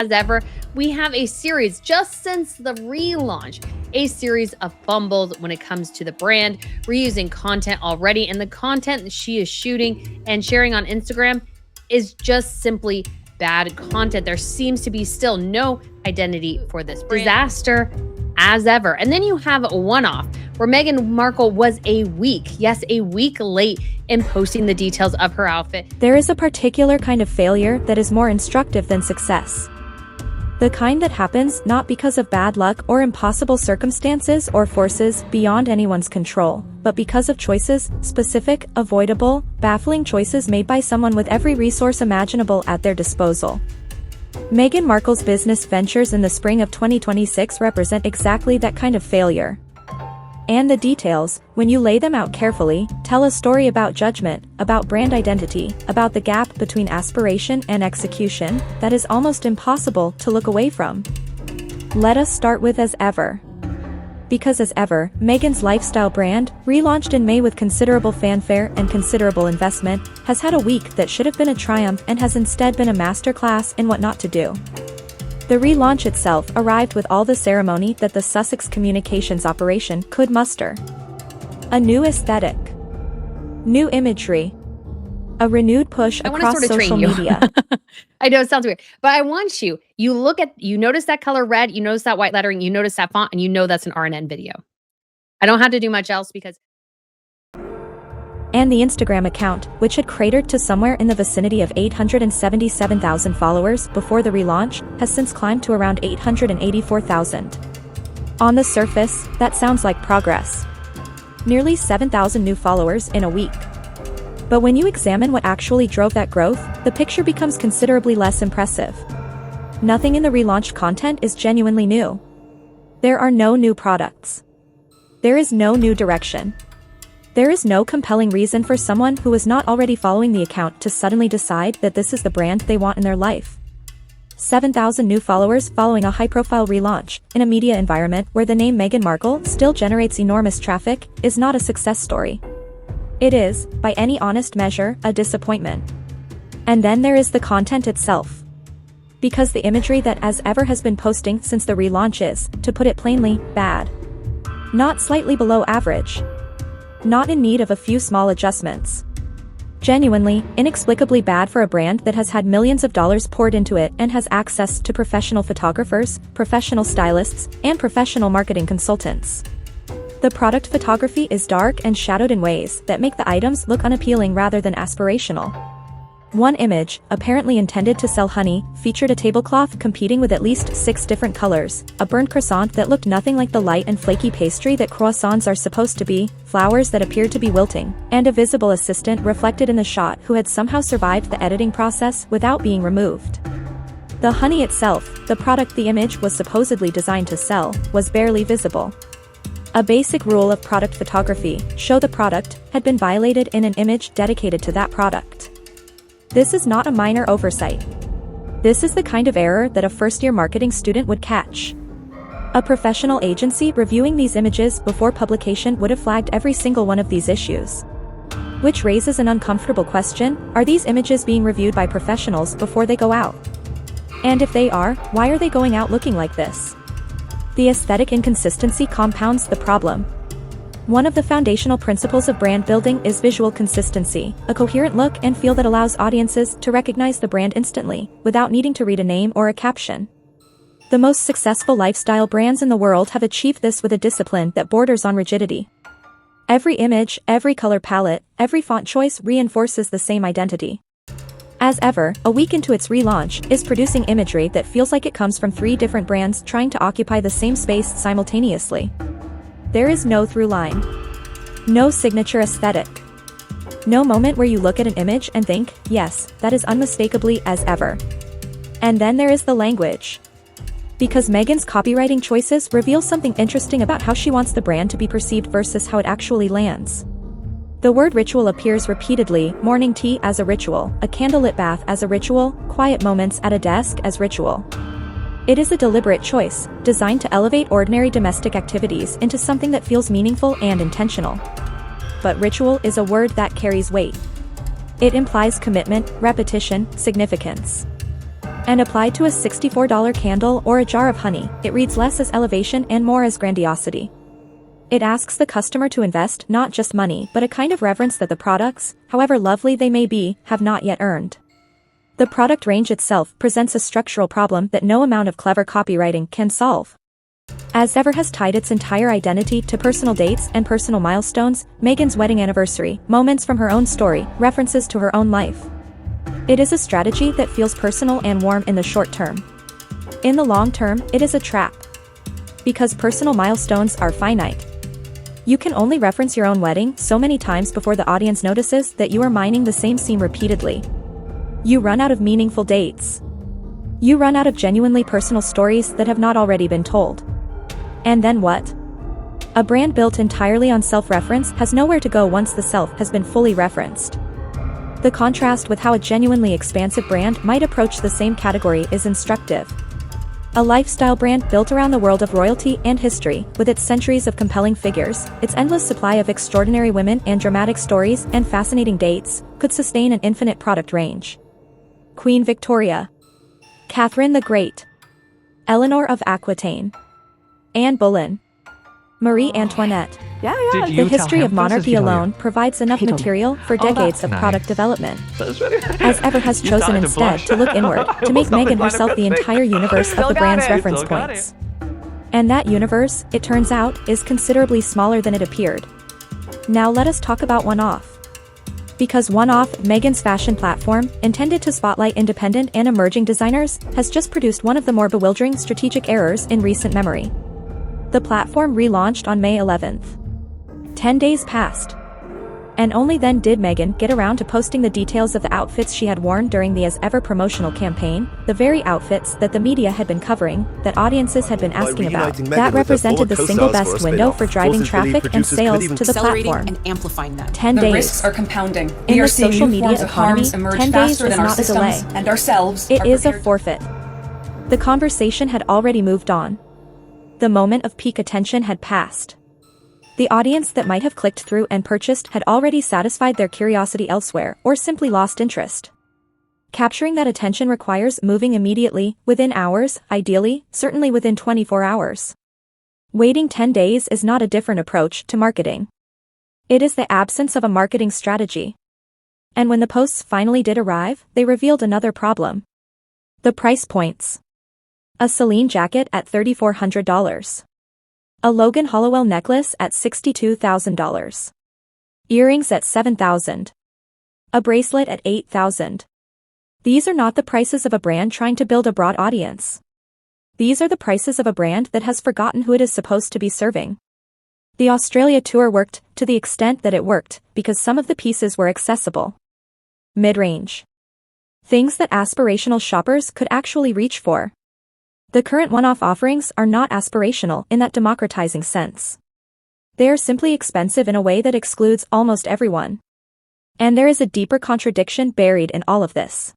As ever, we have a series just since the relaunch, a series of fumbles when it comes to the brand, reusing content already, and the content that she is shooting and sharing on Instagram is just simply bad content. There seems to be still no identity for this brand. Disaster as ever. And then you have OneOff, where Meghan Markle was a week late in posting the details of her outfit. There is a particular kind of failure that is more instructive than success. The kind that happens not because of bad luck or impossible circumstances or forces beyond anyone's control, but because of choices, specific, avoidable, baffling choices made by someone with every resource imaginable at their disposal. Meghan Markle's business ventures in the spring of 2026 represent exactly that kind of failure. And the details, when you lay them out carefully, tell a story about judgment, about brand identity, about the gap between aspiration and execution, that is almost impossible to look away from. Let us start with As Ever. Because As Ever, Meghan's lifestyle brand, relaunched in May with considerable fanfare and considerable investment, has had a week that should have been a triumph and has instead been a masterclass in what not to do. The relaunch itself arrived with all the ceremony that the Sussex communications operation could muster. A new aesthetic, new imagery, a renewed push across social media. I know it sounds weird, but I want you notice that color red, you notice that white lettering, you notice that font, and you know that's an RNN video. I don't have to do much else because... And the Instagram account, which had cratered to somewhere in the vicinity of 877,000 followers before the relaunch, has since climbed to around 884,000. On the surface, that sounds like progress. Nearly 7,000 new followers in a week. But when you examine what actually drove that growth, the picture becomes considerably less impressive. Nothing in the relaunched content is genuinely new. There are no new products. There is no new direction. There is no compelling reason for someone who is not already following the account to suddenly decide that this is the brand they want in their life. 7,000 new followers following a high-profile relaunch, in a media environment where the name Meghan Markle still generates enormous traffic, is not a success story. It is, by any honest measure, a disappointment. And then there is the content itself. Because the imagery that As Ever has been posting since the relaunch is, to put it plainly, bad. Not slightly below average. Not in need of a few small adjustments. Genuinely, inexplicably bad for a brand that has had millions of dollars poured into it and has access to professional photographers, professional stylists, and professional marketing consultants. The product photography is dark and shadowed in ways that make the items look unappealing rather than aspirational. One image, apparently intended to sell honey, featured a tablecloth competing with at least 6 different colors, a burnt croissant that looked nothing like the light and flaky pastry that croissants are supposed to be, flowers that appeared to be wilting, and a visible assistant reflected in the shot who had somehow survived the editing process without being removed. The honey itself, the product the image was supposedly designed to sell, was barely visible. A basic rule of product photography, show the product, had been violated in an image dedicated to that product. This is not a minor oversight. This is the kind of error that a first-year marketing student would catch. A professional agency reviewing these images before publication would have flagged every single one of these issues. Which raises an uncomfortable question: are these images being reviewed by professionals before they go out? And if they are, why are they going out looking like this? The aesthetic inconsistency compounds the problem. One of the foundational principles of brand building is visual consistency, a coherent look and feel that allows audiences to recognize the brand instantly, without needing to read a name or a caption. The most successful lifestyle brands in the world have achieved this with a discipline that borders on rigidity. Every image, every color palette, every font choice reinforces the same identity. As Ever, a week into its relaunch, is producing imagery that feels like it comes from 3 different brands trying to occupy the same space simultaneously. There is no through line. No signature aesthetic. No moment where you look at an image and think, yes, that is unmistakably As Ever. And then there is the language. Because Meghan's copywriting choices reveal something interesting about how she wants the brand to be perceived versus how it actually lands. The word ritual appears repeatedly: morning tea as a ritual, a candlelit bath as a ritual, quiet moments at a desk as ritual. It is a deliberate choice, designed to elevate ordinary domestic activities into something that feels meaningful and intentional. But ritual is a word that carries weight. It implies commitment, repetition, significance. And applied to a $64 candle or a jar of honey, it reads less as elevation and more as grandiosity. It asks the customer to invest not just money but a kind of reverence that the products, however lovely they may be, have not yet earned. The product range itself presents a structural problem that no amount of clever copywriting can solve. As Ever has tied its entire identity to personal dates and personal milestones, Meghan's wedding anniversary, moments from her own story, references to her own life. It is a strategy that feels personal and warm in the short term. In the long term, it is a trap. Because personal milestones are finite. You can only reference your own wedding so many times before the audience notices that you are mining the same scene repeatedly. You run out of meaningful dates. You run out of genuinely personal stories that have not already been told. And then what? A brand built entirely on self-reference has nowhere to go once the self has been fully referenced. The contrast with how a genuinely expansive brand might approach the same category is instructive. A lifestyle brand built around the world of royalty and history, with its centuries of compelling figures, its endless supply of extraordinary women and dramatic stories and fascinating dates, could sustain an infinite product range. Queen Victoria, Catherine the Great, Eleanor of Aquitaine, Anne Boleyn, Marie Antoinette. The history of monarchy alone provides enough material for decades of product development. As Ever has chosen instead to look inward, to make Meghan herself the entire universe of the brand's reference points. And that universe, it turns out, is considerably smaller than it appeared. Now let us talk about OneOff. Because OneOff, Meghan's fashion platform, intended to spotlight independent and emerging designers, has just produced one of the more bewildering strategic errors in recent memory. The platform relaunched on May 11th. 10 days passed. And only then did Meghan get around to posting the details of the outfits she had worn during the As Ever promotional campaign, the very outfits that the media had been covering, that audiences had been asking about, that represented the single best window for driving traffic and sales to the platform. And amplifying them. 10 the days. Risks are compounding. In We are the seeing social new media forms of economy, harms emerge 10 days faster is than our not a delay. systems and ourselves It are is a prepared. forfeit. The conversation had already moved on. The moment of peak attention had passed. The audience that might have clicked through and purchased had already satisfied their curiosity elsewhere or simply lost interest. Capturing that attention requires moving immediately, within hours, ideally, certainly within 24 hours. Waiting 10 days is not a different approach to marketing. It is the absence of a marketing strategy. And when the posts finally did arrive, they revealed another problem. The price points. A Celine jacket at $3,400. A Logan Hollowell necklace at $62,000. Earrings at $7,000. A bracelet at $8,000. These are not the prices of a brand trying to build a broad audience. These are the prices of a brand that has forgotten who it is supposed to be serving. The Australia tour worked, to the extent that it worked, because some of the pieces were accessible. Mid-range. Things that aspirational shoppers could actually reach for. The current OneOff offerings are not aspirational in that democratizing sense. They are simply expensive in a way that excludes almost everyone. And there is a deeper contradiction buried in all of this.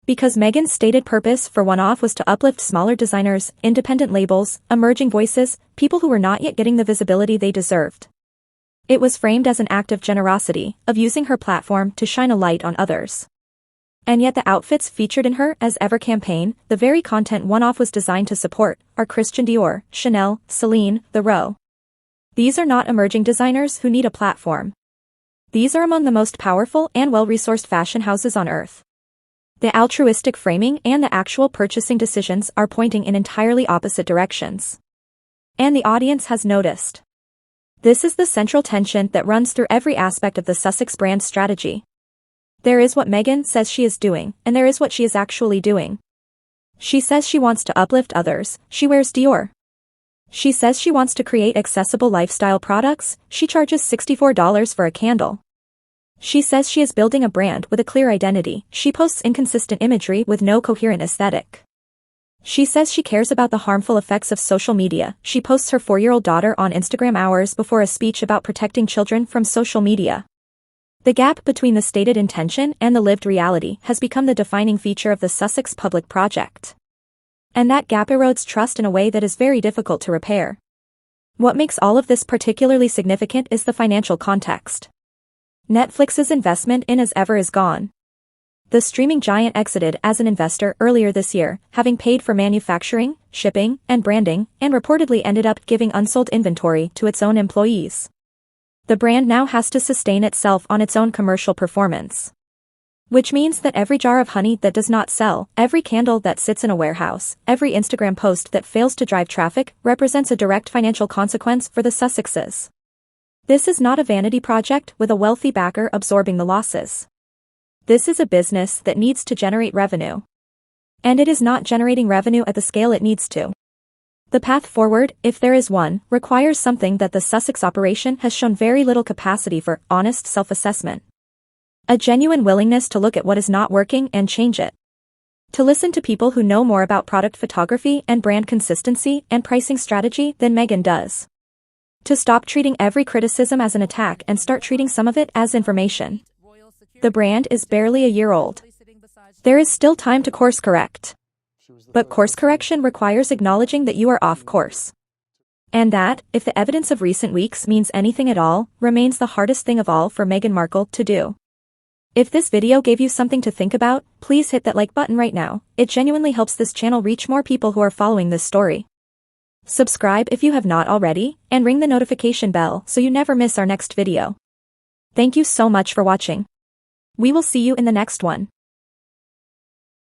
Because Meghan's stated purpose for OneOff was to uplift smaller designers, independent labels, emerging voices, people who were not yet getting the visibility they deserved. It was framed as an act of generosity, of using her platform to shine a light on others. And yet the outfits featured in her As Ever campaign, the very content OneOff was designed to support, are Christian Dior, Chanel, Celine, The Row. These are not emerging designers who need a platform. These are among the most powerful and well-resourced fashion houses on earth. The altruistic framing and the actual purchasing decisions are pointing in entirely opposite directions. And the audience has noticed. This is the central tension that runs through every aspect of the Sussex brand strategy. There is what Meghan says she is doing, and there is what she is actually doing. She says she wants to uplift others, she wears Dior. She says she wants to create accessible lifestyle products, she charges $64 for a candle. She says she is building a brand with a clear identity, she posts inconsistent imagery with no coherent aesthetic. She says she cares about the harmful effects of social media, she posts her 4-year-old daughter on Instagram hours before a speech about protecting children from social media. The gap between the stated intention and the lived reality has become the defining feature of the Sussex public project. And that gap erodes trust in a way that is very difficult to repair. What makes all of this particularly significant is the financial context. Netflix's investment in As Ever is gone. The streaming giant exited as an investor earlier this year, having paid for manufacturing, shipping, and branding, and reportedly ended up giving unsold inventory to its own employees. The brand now has to sustain itself on its own commercial performance. Which means that every jar of honey that does not sell, every candle that sits in a warehouse, every Instagram post that fails to drive traffic, represents a direct financial consequence for the Sussexes. This is not a vanity project with a wealthy backer absorbing the losses. This is a business that needs to generate revenue. And it is not generating revenue at the scale it needs to. The path forward, if there is one, requires something that the Sussex operation has shown very little capacity for: honest self-assessment. A genuine willingness to look at what is not working and change it. To listen to people who know more about product photography and brand consistency and pricing strategy than Meghan does. To stop treating every criticism as an attack and start treating some of it as information. The brand is barely a year old. There is still time to course correct. But course correction requires acknowledging that you are off course. And that, if the evidence of recent weeks means anything at all, remains the hardest thing of all for Meghan Markle to do. If this video gave you something to think about, please hit that like button right now. It genuinely helps this channel reach more people who are following this story. Subscribe if you have not already, and ring the notification bell so you never miss our next video. Thank you so much for watching. We will see you in the next one.